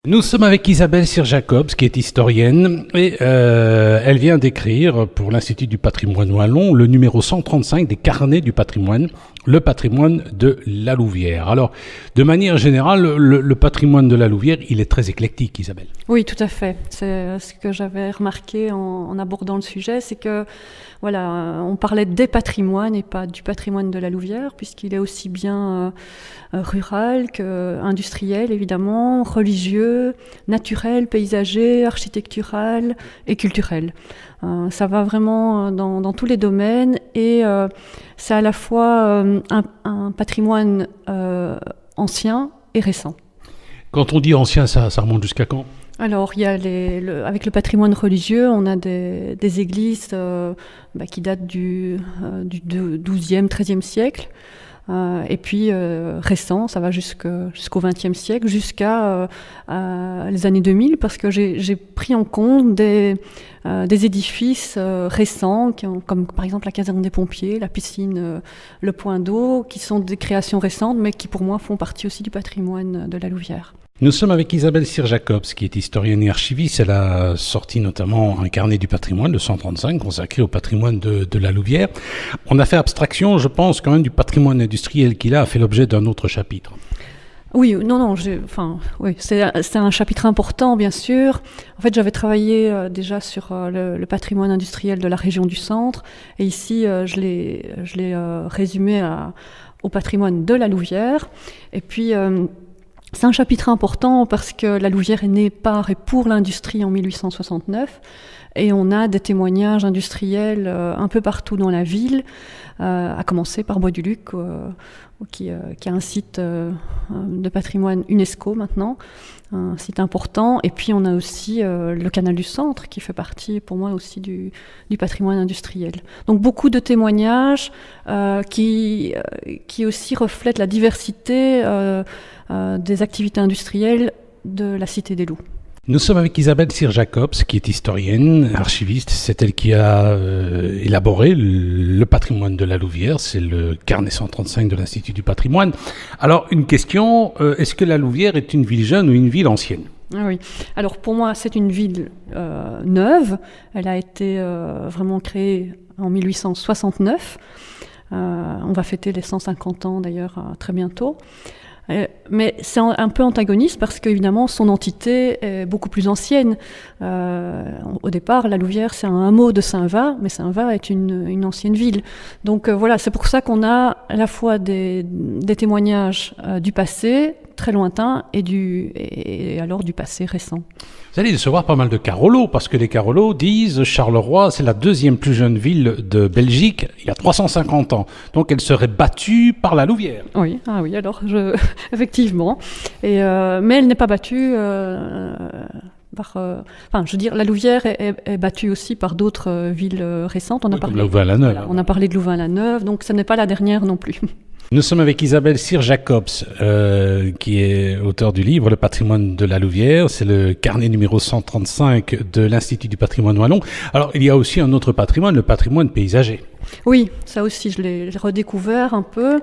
Nous sommes avec Isabelle Sir-Jacobs, qui est historienne, et elle vient d'écrire pour l'Institut du patrimoine wallon le numéro 135 des carnets du patrimoine, le patrimoine de la Louvière. Alors, de manière générale, le patrimoine de la Louvière, il est très éclectique, Isabelle. Oui, tout à fait. C'est ce que j'avais remarqué en abordant le sujet, c'est que voilà, on parlait des patrimoines et pas du patrimoine de la Louvière, puisqu'il est aussi bien rural qu'industriel, évidemment, religieux, naturel, paysager, architectural et culturel. Ça va vraiment dans tous les domaines et c'est à la fois un patrimoine ancien et récent. Quand on dit ancien, ça remonte jusqu'à quand ? Alors, il y a avec le patrimoine religieux, on a des églises qui datent du 12e, 13e siècle. Et puis récent, ça va jusqu'au XXe siècle, jusqu'à les années 2000, parce que j'ai pris en compte des édifices récents, comme par exemple la caserne des pompiers, la piscine, le point d'eau, qui sont des créations récentes, mais qui pour moi font partie aussi du patrimoine de la Louvière. Nous sommes avec Isabelle Sir-Jacobs, qui est historienne et archiviste. Elle a sorti notamment un carnet du patrimoine, le 135, consacré au patrimoine de la Louvière. On a fait abstraction, je pense, quand même, du patrimoine industriel qui, là, a fait l'objet d'un autre chapitre. Oui, oui, c'est un chapitre important, bien sûr. En fait, j'avais travaillé déjà sur le patrimoine industriel de la région du centre. Et ici, je l'ai résumé au patrimoine de la Louvière. Et puis... c'est un chapitre important parce que la Louvière est née par et pour l'industrie en 1869 et on a des témoignages industriels un peu partout dans la ville, à commencer par Bois-du-Luc, qui a un site de patrimoine UNESCO maintenant, un site important. Et puis on a aussi le canal du centre qui fait partie pour moi aussi du patrimoine industriel. Donc beaucoup de témoignages qui aussi reflètent la diversité des activités industrielles de la Cité des Loups. Nous sommes avec Isabelle Sir-Jacobs, qui est historienne, archiviste. C'est elle qui a élaboré le patrimoine de la Louvière. C'est le carnet 135 de l'Institut du patrimoine. Alors, une question, est-ce que la Louvière est une ville jeune ou une ville ancienne ? Oui. Alors, pour moi, c'est une ville neuve. Elle a été vraiment créée en 1869. On va fêter les 150 ans, d'ailleurs, très bientôt. Mais c'est un peu antagoniste parce qu'évidemment son entité est beaucoup plus ancienne. Au départ, la Louvière, c'est un hameau de Saint-Va, mais Saint-Va est une ancienne ville. Donc voilà, c'est pour ça qu'on a à la fois des témoignages du passé très lointain et alors du passé récent. Vous allez recevoir pas mal de Carolo, parce que les Carolos disent Charleroi, c'est la deuxième plus jeune ville de Belgique, il y a 350 ans. Donc elle serait battue par la Louvière. Oui, alors effectivement. Mais elle n'est pas battue la Louvière est battue aussi par d'autres villes récentes. On a parlé de Louvain-la-Neuve, donc ce n'est pas la dernière non plus. Nous sommes avec Isabelle Sir-Jacobs, qui est auteur du livre Le patrimoine de la Louvière. C'est le carnet numéro 135 de l'Institut du patrimoine wallon. Alors, il y a aussi un autre patrimoine, le patrimoine paysager. Oui, ça aussi, je l'ai redécouvert un peu,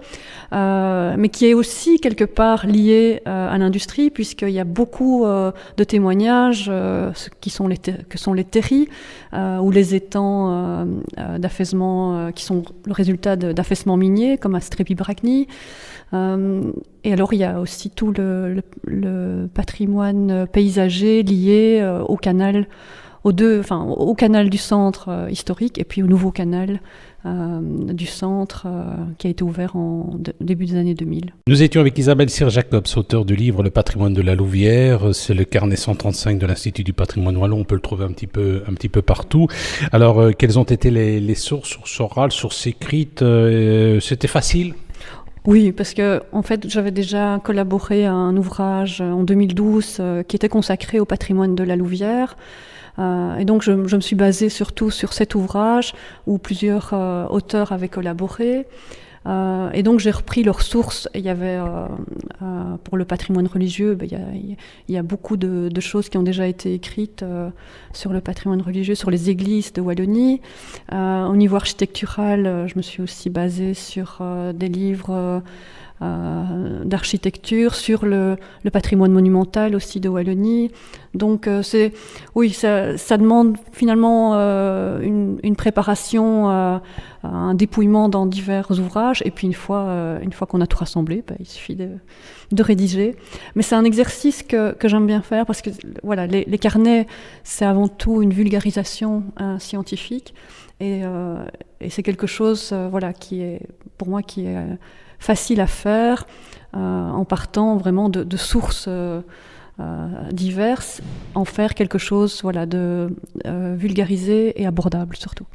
mais qui est aussi quelque part lié à l'industrie, puisqu'il y a beaucoup de témoignages que sont les terris ou les étangs d'affaissement qui sont le résultat d'affaissements miniers, comme à Strépy-Bragny. Et alors, il y a aussi tout le patrimoine paysager lié au canal. Au canal du centre historique et puis au nouveau canal du centre qui a été ouvert en début des années 2000. Nous étions avec Isabelle Sir-Jacobs, auteur du livre Le patrimoine de la Louvière. C'est le carnet 135 de l'Institut du patrimoine wallon. On peut le trouver un petit peu partout. Alors, quelles ont été les sources orales, sources écrites ? C'était facile ? Oui, parce que en fait, j'avais déjà collaboré à un ouvrage en 2012 qui était consacré au patrimoine de la Louvière. Et donc je me suis basée surtout sur cet ouvrage où plusieurs auteurs avaient collaboré. Et donc j'ai repris leurs sources. Il y avait pour le patrimoine religieux, il y a beaucoup de choses qui ont déjà été écrites sur le patrimoine religieux, sur les églises de Wallonie. Au niveau architectural, je me suis aussi basée sur des livres d'architecture, sur le patrimoine monumental aussi de Wallonie. Donc ça demande finalement une préparation, un dépouillement dans divers ouvrages, et puis une fois qu'on a tout rassemblé, il suffit de rédiger. Mais c'est un exercice que j'aime bien faire, parce que voilà, les carnets, c'est avant tout une vulgarisation scientifique, et c'est quelque chose qui est pour moi facile à faire, en partant vraiment de sources diverses, en faire quelque chose de vulgarisé et abordable surtout.